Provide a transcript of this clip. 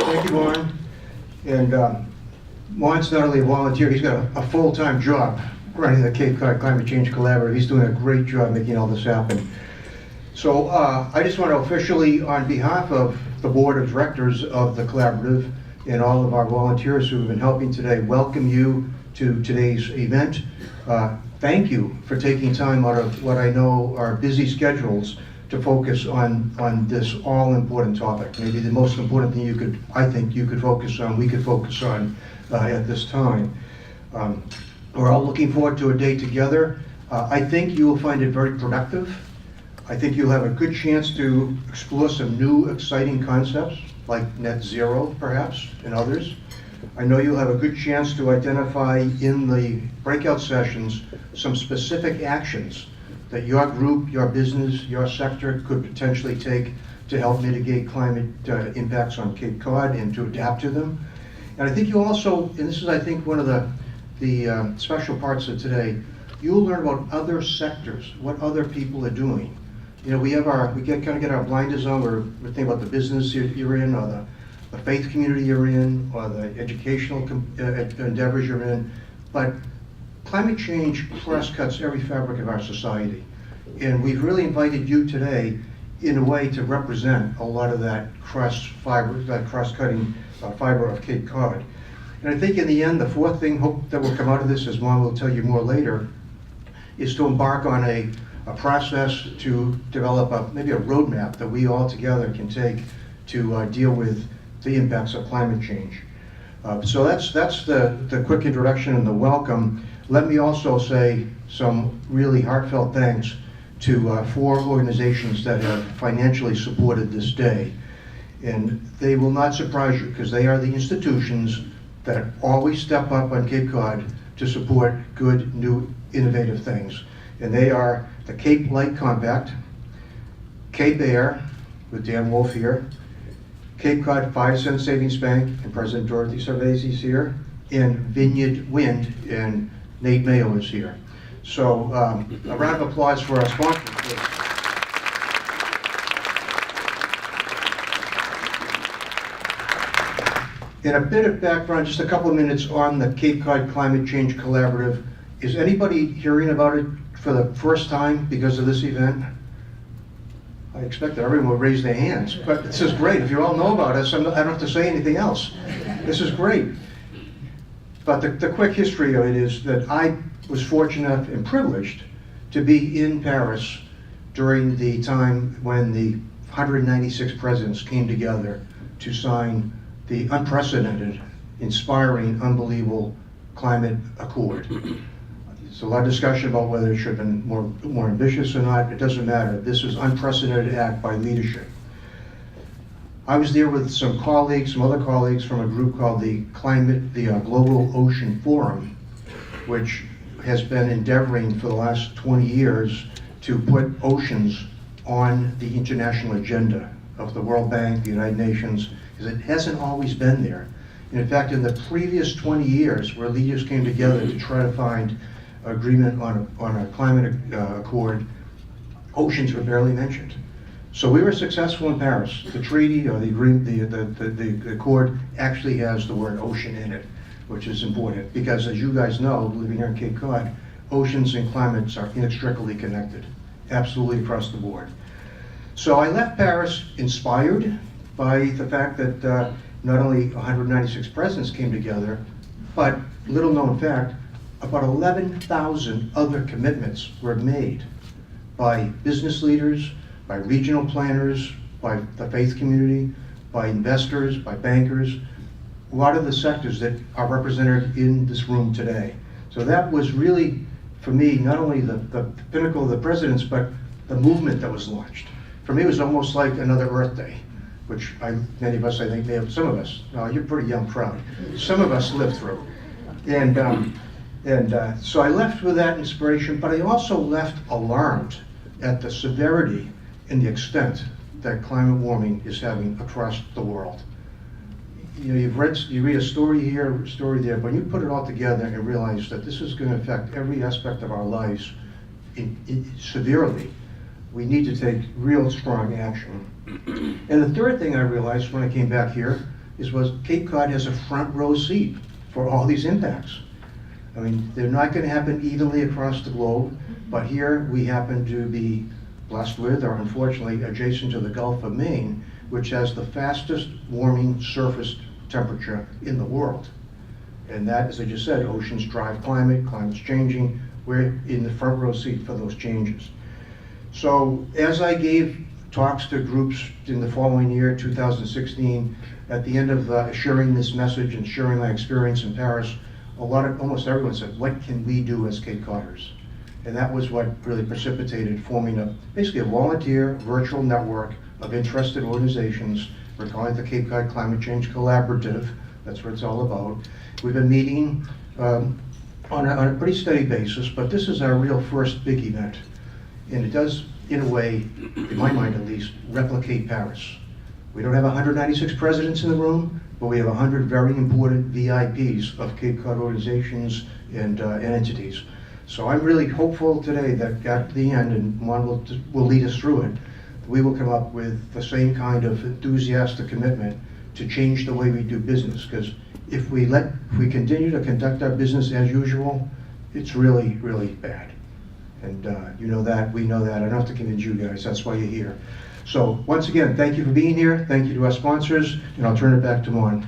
Thank you, Juan. And Juan's not only a volunteer, he's got a full-time job running the Cape Cod Climate Change Collaborative. He's doing a great job making all this happen. So I just want to officially, on behalf of the Board of Directors of the Collaborative and all of our volunteers who have been helping today, welcome you to today's event. Thank you for taking time out of what I know are busy schedules to focus on this all-important topic. Maybe the most important thing I think you could focus on, we could focus on at this time. We're all looking forward to a day together. I think you will find it very productive. I think you'll have a good chance to explore some new, exciting concepts, like net zero, perhaps, and others. I know you'll have a good chance to identify in the breakout sessions some specific actions that your group, your business, your sector could potentially take to help mitigate climate impacts on Cape Cod and to adapt to them. And I think you also, and this is I think one of the special parts of today, you'll learn about other sectors, what other people are doing. You know, we kind of get our blinders on, we're thinking about the business you're in, or the faith community you're in, or the educational endeavors you're in, but climate change cross-cuts every fabric of our society. And we've really invited you today in a way to represent a lot of that cross-cutting fiber of Cape Cod. And I think in the end, the fourth thing that will come out of this, as Juan will tell you more later, is to embark on a process to develop maybe a roadmap that we all together can take to deal with the impacts of climate change. So that's the quick introduction and the welcome. Let me also say some really heartfelt thanks to 4 organizations that have financially supported this day. And they will not surprise you because they are the institutions that always step up on Cape Cod to support good, new, innovative things. And they are the Cape Light Compact, Cape Air, with Dan Wolf here, Cape Cod 5-cent Savings Bank, and President Dorothy Cervezi is here, and Vineyard Wind, and Nate Mayo is here. So a round of applause for our sponsors, please. And a bit of background, just a couple of minutes on the Cape Cod Climate Change Collaborative. Is anybody hearing about it for the first time because of this event? I expect that everyone would raise their hands, but this is great. If you all know about us, I don't have to say anything else. This is great. But the quick history of it is that I was fortunate and privileged to be in Paris during the time when the 196 presidents came together to sign the unprecedented, inspiring, unbelievable climate accord. There's a lot of discussion about whether it should have been more ambitious or not. It doesn't matter. This was unprecedented act by leadership. I was there with some other colleagues from a group called the Global Ocean Forum, which has been endeavoring for the last 20 years to put oceans on the international agenda of the World Bank, the United Nations, because it hasn't always been there. And in fact, in the previous 20 years, where leaders came together to try to find agreement on a climate accord, oceans were barely mentioned. So we were successful in Paris. The treaty or the agreement, the accord actually has the word ocean in it, which is important because, as you guys know, living here in Cape Cod, oceans and climates are inextricably connected, absolutely across the board. So I left Paris inspired by the fact that not only 196 presidents came together, but little known fact, about 11,000 other commitments were made by business leaders, by regional planners, by the faith community, by investors, by bankers, a lot of the sectors that are represented in this room today. So that was really, for me, not only the pinnacle of the presidents, but the movement that was launched. For me, it was almost like another Earth Day, which many of us, I think, some of us, you're a pretty young crowd, some of us lived through. So I left with that inspiration, but I also left alarmed at the severity and the extent that climate warming is having across the world. You know, you read a story here, a story there, but you put it all together and realize that this is going to affect every aspect of our lives severely. We need to take real strong action. And the third thing I realized when I came back here was Cape Cod has a front row seat for all these impacts. I mean, they're not going to happen evenly across the globe, but here we happen to be blessed with, or unfortunately adjacent to the Gulf of Maine, which has the fastest warming surface temperature in the world. And that, as I just said, oceans drive climate, climate's changing. We're in the front row seat for those changes. So as I gave talks to groups in the following year, 2016, at the end of sharing this message and sharing my experience in Paris, almost everyone said, what can we do as Cape Codders? And that was what really precipitated forming basically a volunteer virtual network of interested organizations. We're calling it the Cape Cod Climate Change Collaborative. That's what it's all about. We've been meeting on a pretty steady basis, but this is our real first big event. And it does, in a way, in my mind at least, replicate Paris. We don't have 196 presidents in the room, but we have 100 very important VIPs of Cape Cod organizations and entities. So I'm really hopeful today that at the end, and Juan will lead us through it, we will come up with the same kind of enthusiastic commitment to change the way we do business. Because if we continue to conduct our business as usual, it's really, really bad. And you know that, we know that. I don't have to convince you guys, that's why you're here. So once again, thank you for being here. Thank you to our sponsors, and I'll turn it back to Juan.